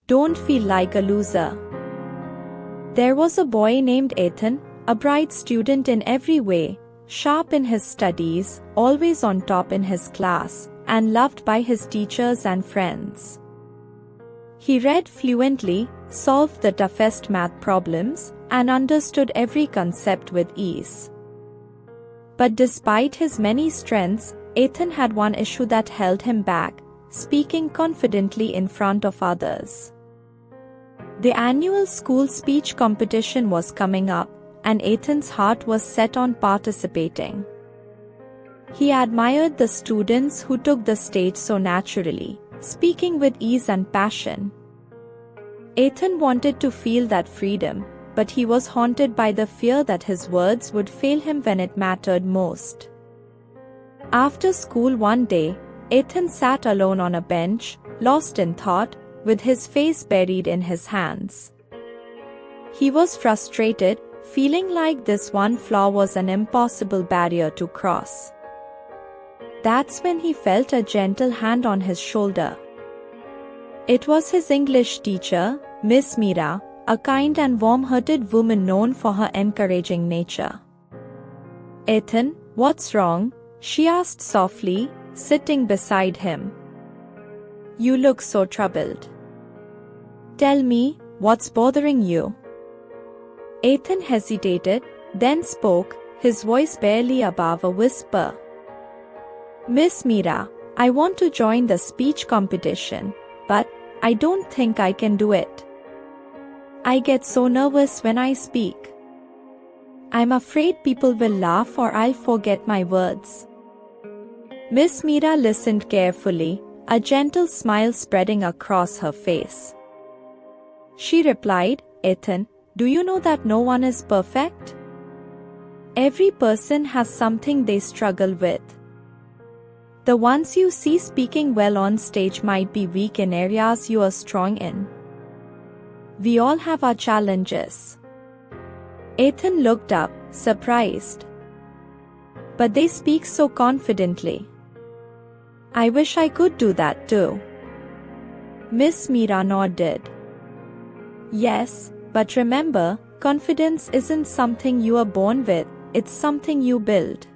Don't feel like a loser. There was a boy named Ethan, a bright student in every way, sharp in his studies, always on top in his class, and loved by his teachers and friends. He read fluently, solved the toughest math problems, and understood every concept with ease. But despite his many strengths, Ethan had one issue that held him back: speaking confidently in front of others. The annual school speech competition was coming up, and Ethan's heart was set on participating. He admired the students who took the stage so naturally, speaking with ease and passion. Ethan wanted to feel that freedom, but he was haunted by the fear that his words would fail him when it mattered most. After school one day, Ethan sat alone on a bench, lost in thought, with his face buried in his hands. He was frustrated, feeling like this one flaw was an impossible barrier to cross. That's when he felt a gentle hand on his shoulder. It was his English teacher, Miss Meera, a kind and warm-hearted woman known for her encouraging nature. "Ethan, what's wrong?" she asked softly, sitting beside him. "You look so troubled. Tell me, what's bothering you?" Ethan hesitated, then spoke, his voice barely above a whisper. "Miss Meera, I want to join the speech competition, but I don't think I can do it. I get so nervous when I speak. I'm afraid people will laugh or I'll forget my words." Miss Meera listened carefully, a gentle smile spreading across her face. She replied, "Ethan, do you know that no one is perfect? Every person has something they struggle with. The ones you see speaking well on stage might be weak in areas you are strong in. We all have our challenges." Ethan looked up, surprised. "But they speak so confidently. I wish I could do that too." Miss Meera nodded. "Yes, but remember, confidence isn't something you are born with, it's something you build.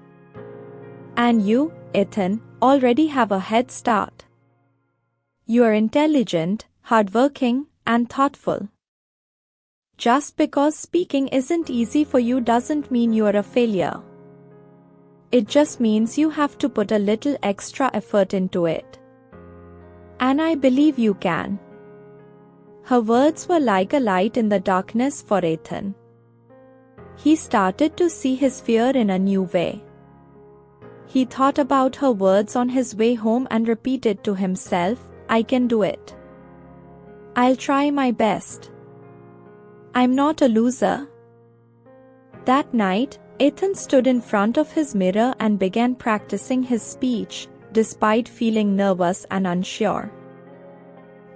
And you, Ethan, already have a head start. You are intelligent, hardworking, and thoughtful. Just because speaking isn't easy for you doesn't mean you are a failure. It just means you have to put a little extra effort into it. And I believe you can." Her words were like a light in the darkness for Ethan. He started to see his fear in a new way. He thought about her words on his way home and repeated to himself, "I can do it. I'll try my best. I'm not a loser." That night, Ethan stood in front of his mirror and began practicing his speech, despite feeling nervous and unsure.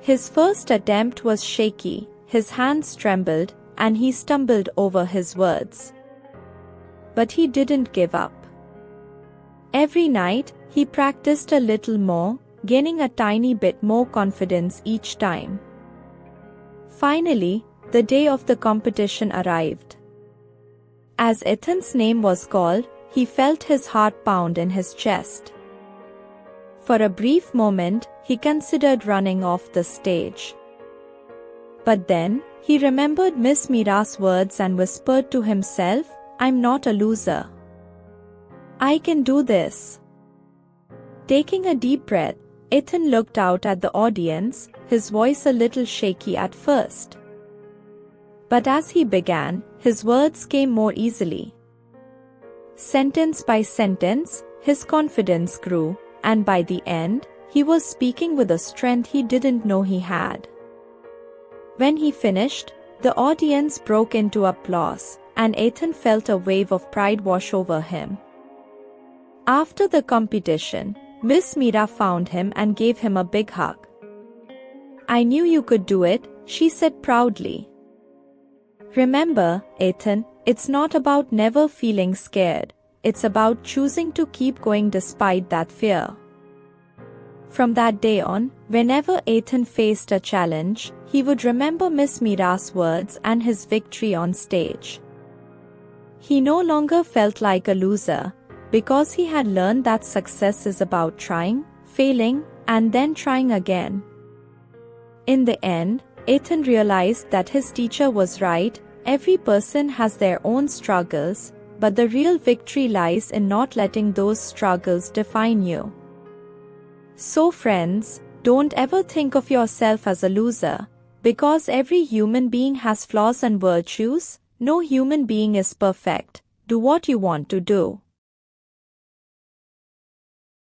His first attempt was shaky, his hands trembled, and he stumbled over his words. But he didn't give up. Every night, he practiced a little more, gaining a tiny bit more confidence each time. Finally, the day of the competition arrived. As Ethan's name was called, he felt his heart pound in his chest. For a brief moment, he considered running off the stage. But then, he remembered Miss Meera's words and whispered to himself, "I'm not a loser. I can do this." Taking a deep breath, Ethan looked out at the audience, his voice a little shaky at first. But as he began, his words came more easily. Sentence by sentence, his confidence grew, and by the end, he was speaking with a strength he didn't know he had. When he finished, the audience broke into applause, and Ethan felt a wave of pride wash over him. After the competition, Miss Meera found him and gave him a big hug. "I knew you could do it," she said proudly. "Remember, Ethan, it's not about never feeling scared, it's about choosing to keep going despite that fear. From that day on, whenever Ethan faced a challenge, he would remember Miss Meera's words and his victory on stage. He no longer felt like a loser, because he had learned that success is about trying, failing, and then trying again. In the end, Ethan realized that his teacher was right. Every person has their own struggles, but the real victory lies in not letting those struggles define you. So friends, don't ever think of yourself as a loser, because every human being has flaws and virtues. No human being is perfect. Do what you want to do.